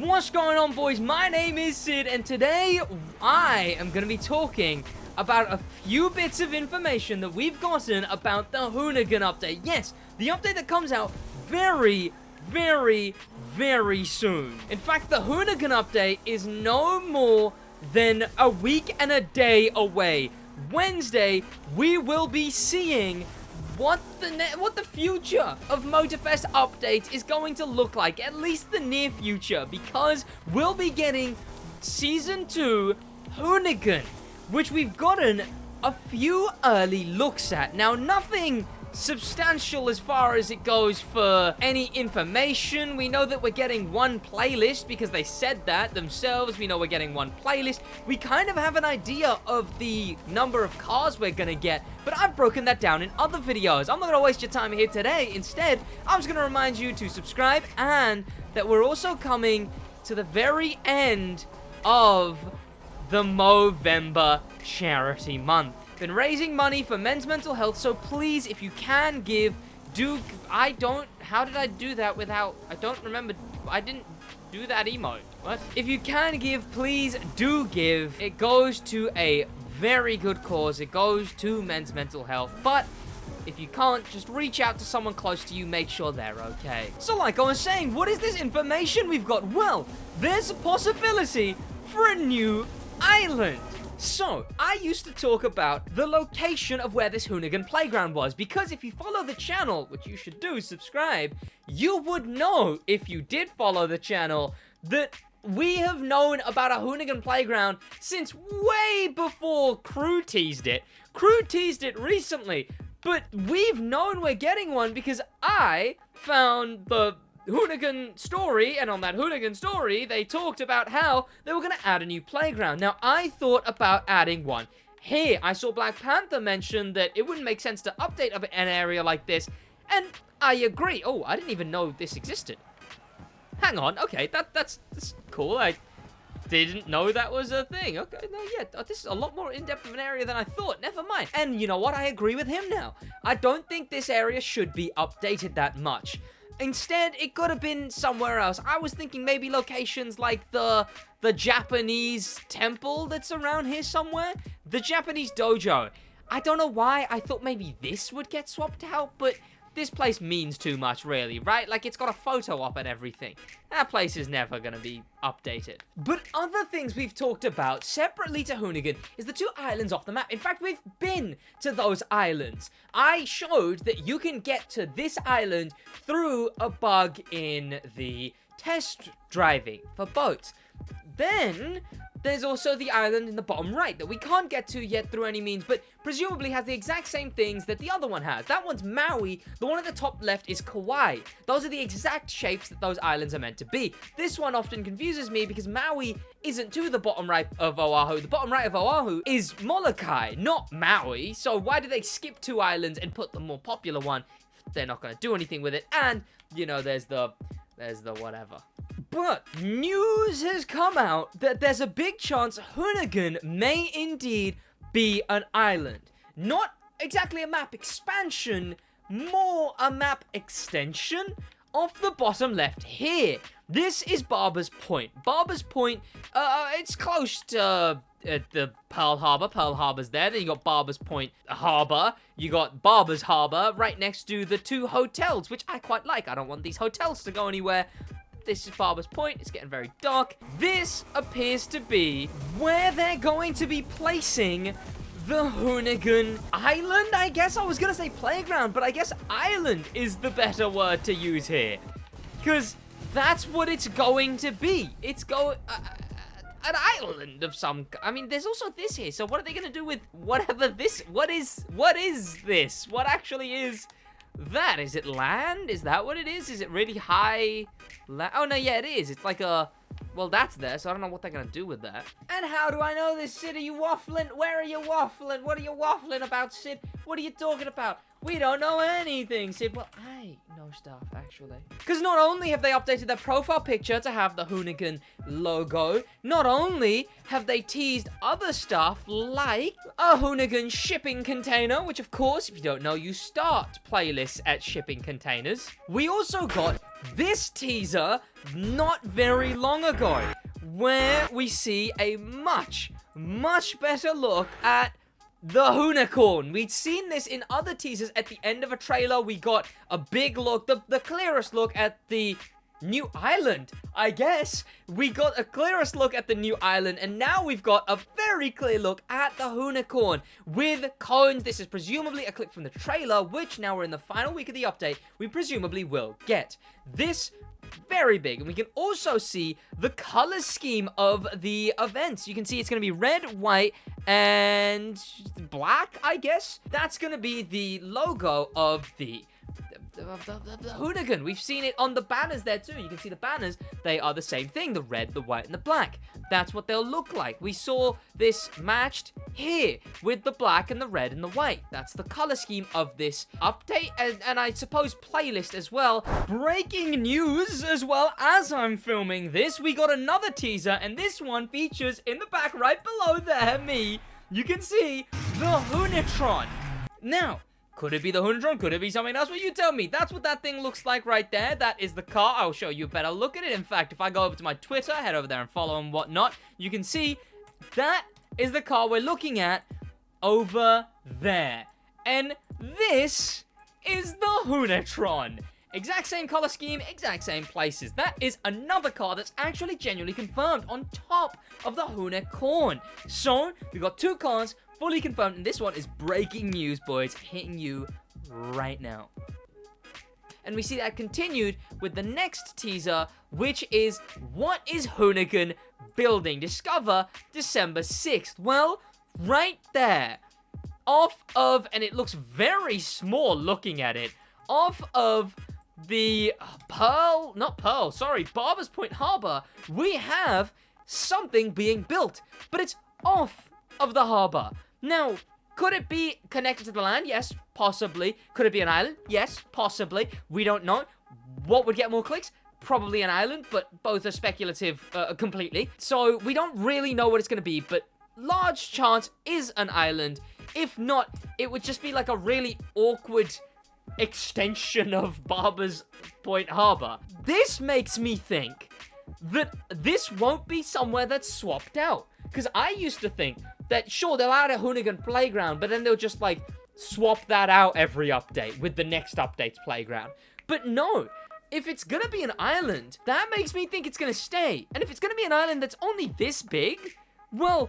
What's going on, boys? My name is Sid, and today I am going to be talking about a few bits of information that we've gotten about the Hoonigan update. Yes, the update that comes out very soon. In fact, the Hoonigan update is no more than a week and a day away. Wednesday, we will be seeing what the future of Motorfest update is going to look like, at least the near future, because we'll be getting Season 2 Hoonigan, which we've gotten a few early looks at. Now, nothing substantial as far as it goes for any information. We know that we're getting one playlist because they said that themselves. We know we're getting one playlist. We kind of have an idea of the number of cars we're gonna get, but I've broken that down in other videos. I'm not gonna waste your time here today. Instead, I'm just gonna remind you to subscribe and that we're also coming to the very end of the Movember charity month. Been raising money for men's mental health, so please, if you can give, how did I do that without, I don't remember, I didn't do that emote. What? If you can give, please do give. It goes to a very good cause. It goes to men's mental health, but if you can't, just reach out to someone close to you, make sure they're okay. So like I was saying, what is this information we've got? Well, there's a possibility for a new island. So, I used to talk about the location of where this Hoonigan playground was, because if you follow the channel, which you should do, subscribe, you would know, if you did follow the channel, that we have known about a Hoonigan playground since way before Crew teased it. Crew teased it recently, but we've known we're getting one because I found the Hoonigan story, and on that Hoonigan story, they talked about how they were going to add a new playground. Now, I thought about adding one here. I saw Black Panther mention that it wouldn't make sense to update an area like this, and I agree. Oh, I didn't even know this existed. Hang on, okay, that's cool. I didn't know that was a thing. Okay, no, yeah, this is a lot more in-depth of an area than I thought. Never mind. And you know what? I agree with him now. I don't think this area should be updated that much. Instead, it could have been somewhere else. I was thinking maybe locations like the Japanese temple that's around here somewhere. The Japanese dojo. I don't know why I thought maybe this would get swapped out, but this place means too much, really, right? Like, it's got a photo op and everything. That place is never gonna be updated. But other things we've talked about separately to Hoonigan is the two islands off the map. In fact, we've been to those islands. I showed that you can get to this island through a bug in the test driving for boats. Then there's also the island in the bottom right that we can't get to yet through any means, but presumably has the exact same things that the other one has. That one's Maui. The one at the top left is Kauai. Those are the exact shapes that those islands are meant to be. This one often confuses me because Maui isn't to the bottom right of Oahu. The bottom right of Oahu is Molokai, not Maui. So why do they skip two islands and put the more popular one if they're not going to do anything with it? And, you know, there's the whatever. But news has come out that there's a big chance Hoonigan may indeed be an island. Not exactly a map expansion, more a map extension off the bottom left here. This is Barber's Point. Barber's Point, it's close to the Pearl Harbor. Pearl Harbor's there. Then you got Barber's Point Harbor. You got Barber's Harbor right next to the two hotels, which I quite like. I don't want these hotels to go anywhere. This is Barber's Point. It's getting very dark. This appears to be where they're going to be placing the Hoonigan Island, I guess. I was going to say playground, but I guess island is the better word to use here. Because that's what it's going to be. It's an island of some... I mean, there's also this here. So what are they going to do with whatever this... What is this? What actually is... that? Is it land? Is that what it is? Is it really high? Oh, no, yeah, it is. It's like a... well, that's there, so I don't know what they're going to do with that. And how do I know this, Sid? Are you waffling? Where are you waffling? What are you waffling about, Sid? What are you talking about? We don't know anything, Sid. Well, I know stuff, actually. Because not only have they updated their profile picture to have the Hoonigan logo, not only have they teased other stuff like a Hoonigan shipping container, which, of course, if you don't know, you start playlists at shipping containers. We also got this teaser not very long ago, where we see a much better look at the Hoonicorn. We'd seen this in other teasers. At the end of a trailer, we got a big look, the clearest look at the new island, I guess. We got a clearest look at the new island, and now we've got a very clear look at the Hoonicorn with cones. This is presumably a clip from the trailer, which now we're in the final week of the update, we presumably will get. This very big, and we can also see the color scheme of the events. You can see it's going to be red, white, and black, I guess. That's going to be the logo of the Hoonigan. We've seen it on the banners there too. You can see the banners. They are the same thing. The red, the white, and the black. That's what they'll look like. We saw this matched here with the black and the red and the white. That's the color scheme of this update, and I suppose playlist as well. Breaking news as well as I'm filming this. We got another teaser, and this one features in the back right below there, me. You can see the Hoonitron. Now, could it be the Hoonitron? Could it be something else? Well, you tell me. That's what that thing looks like right there. That is the car. I'll show you a better look at it. In fact, if I go over to my Twitter, head over there and follow and whatnot, you can see that is the car we're looking at over there. And this is the Hoonitron. Exact same color scheme, exact same places. That is another car that's actually genuinely confirmed on top of the Hoonicorn. So, we've got two cars fully confirmed, and this one is breaking news, boys, hitting you right now. And we see that continued with the next teaser, which is, what is Hoonigan building? Discover December 6th. Well, right there, off of, and it looks very small looking at it, off of the Barbers Point Harbor, we have something being built, but it's off of the harbor. Now, could it be connected to the land? Yes, possibly. Could it be an island? Yes, possibly. We don't know. What would get more clicks? Probably an island, but both are speculative completely. So we don't really know what it's going to be, but large chance is an island. If not, it would just be like a really awkward extension of Barbers Point Harbor. This makes me think that this won't be somewhere that's swapped out. Because I used to think that, sure, they'll add a Hoonigan playground, but then they'll just, like, swap that out every update with the next update's playground. But no, if it's gonna be an island, that makes me think it's gonna stay. And if it's gonna be an island that's only this big, well,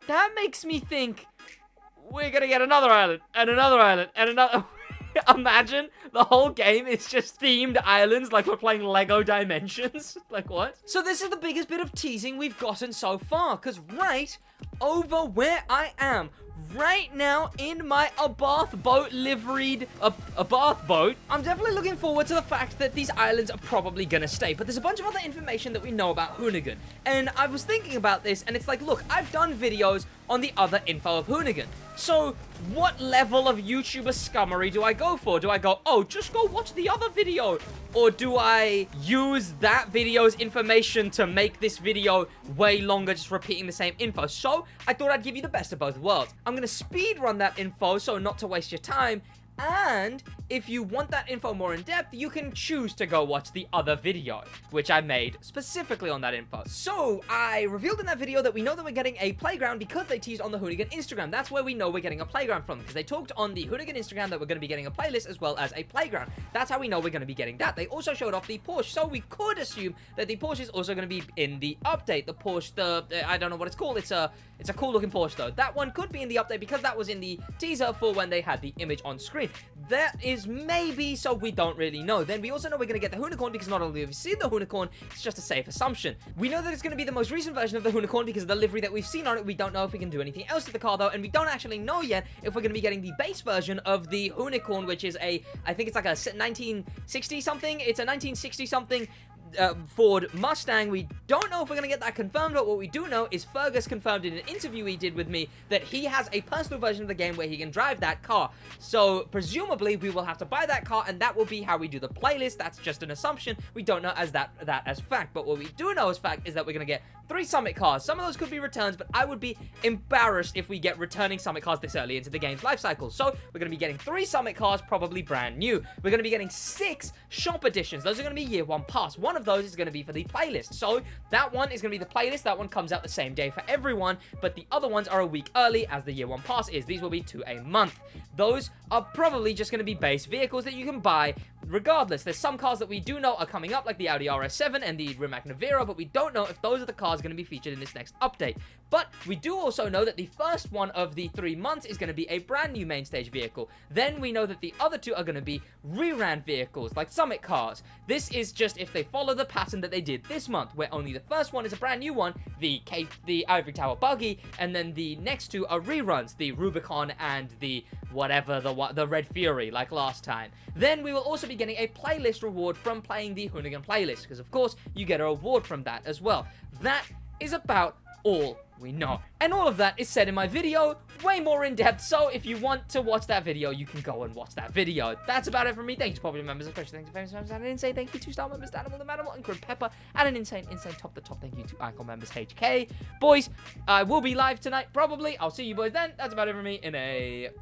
that makes me think we're gonna get another island, and another island, and another... Imagine the whole game is just themed islands like we're playing Lego Dimensions. Like, what? So this is the biggest bit of teasing we've gotten so far, because right over where I am right now in my bath boat liveried bath boat, I'm definitely looking forward to the fact that these islands are probably gonna stay. But there's a bunch of other information that we know about Hoonigan, and I was thinking about this, and it's like, look, I've done videos on the other info of Hoonigan. So, what level of YouTuber scummery do I go for? Do I go, oh, just go watch the other video? Or do I use that video's information to make this video way longer, just repeating the same info? So, I thought I'd give you the best of both worlds. I'm gonna speed run that info, so not to waste your time. And if you want that info more in depth, you can choose to go watch the other video, which I made specifically on that info. So I revealed in that video that we know that we're getting a playground because they teased on the Hoonigan Instagram. That's where we know we're getting a playground from, because they talked on the Hoonigan Instagram that we're going to be getting a playlist as well as a playground. That's how we know we're going to be getting that. They also showed off the Porsche, so we could assume that the Porsche is also going to be in the update. The Porsche, I don't know what it's called. It's a cool looking Porsche though. That one could be in the update because that was in the teaser for when they had the image on screen. That is maybe, so we don't really know. Then we also know we're going to get the Hoonicorn because not only have we seen the Hoonicorn, it's just a safe assumption. We know that it's going to be the most recent version of the Hoonicorn because of the livery that we've seen on it. We don't know if we can do anything else to the car though, and we don't actually know yet if we're going to be getting the base version of the Hoonicorn, which is I think it's like a 1960 something. It's a 1960 something Ford Mustang. We don't know if we're going to get that confirmed, but what we do know is Fergus confirmed in an interview he did with me that he has a personal version of the game where he can drive that car. So presumably we will have to buy that car, and that will be how we do the playlist. That's just an assumption. We don't know as that as fact, but what we do know as fact is that we're going to get 3 Summit cars. Some of those could be returns, but I would be embarrassed if we get returning Summit cars this early into the game's life cycle. So we're going to be getting 3 Summit cars, probably brand new. We're going to be getting 6 shop editions. Those are going to be year 1 pass. One of those is going to be for the playlist. So that one is going to be the playlist. That one comes out the same day for everyone, but the other ones are a week early as the year 1 pass is. These will be to a month. Those are probably just going to be base vehicles that you can buy regardless. There's some cars that we do know are coming up, like the Audi RS7 and the Rimac Navara, but we don't know if those are the cars going to be featured in this next update. But we do also know that the first one of the 3 months is going to be a brand new main stage vehicle. Then we know that the other 2 are going to be reran vehicles, like Summit cars. This is just if they follow the pattern that they did this month, where only the first one is a brand new one, the Ivory Tower Buggy, and then the next 2 are reruns, the Rubicon and the whatever, the Red Fury, like last time. Then we will also be getting a playlist reward from playing the Hoonigan playlist, because of course you get a reward from that as well. That is about all we know. And all of that is said in my video, way more in depth, so if you want to watch that video, you can go and watch that video. That's about it from me. Thank you to popular members, especially thanks to famous members, and an insane thank you to star members, Danimal, the Manimal, and Grim Pepper, and an insane top the top thank you to Icon members HK. Boys, I will be live tonight, probably. I'll see you boys then. That's about it from me in a bit.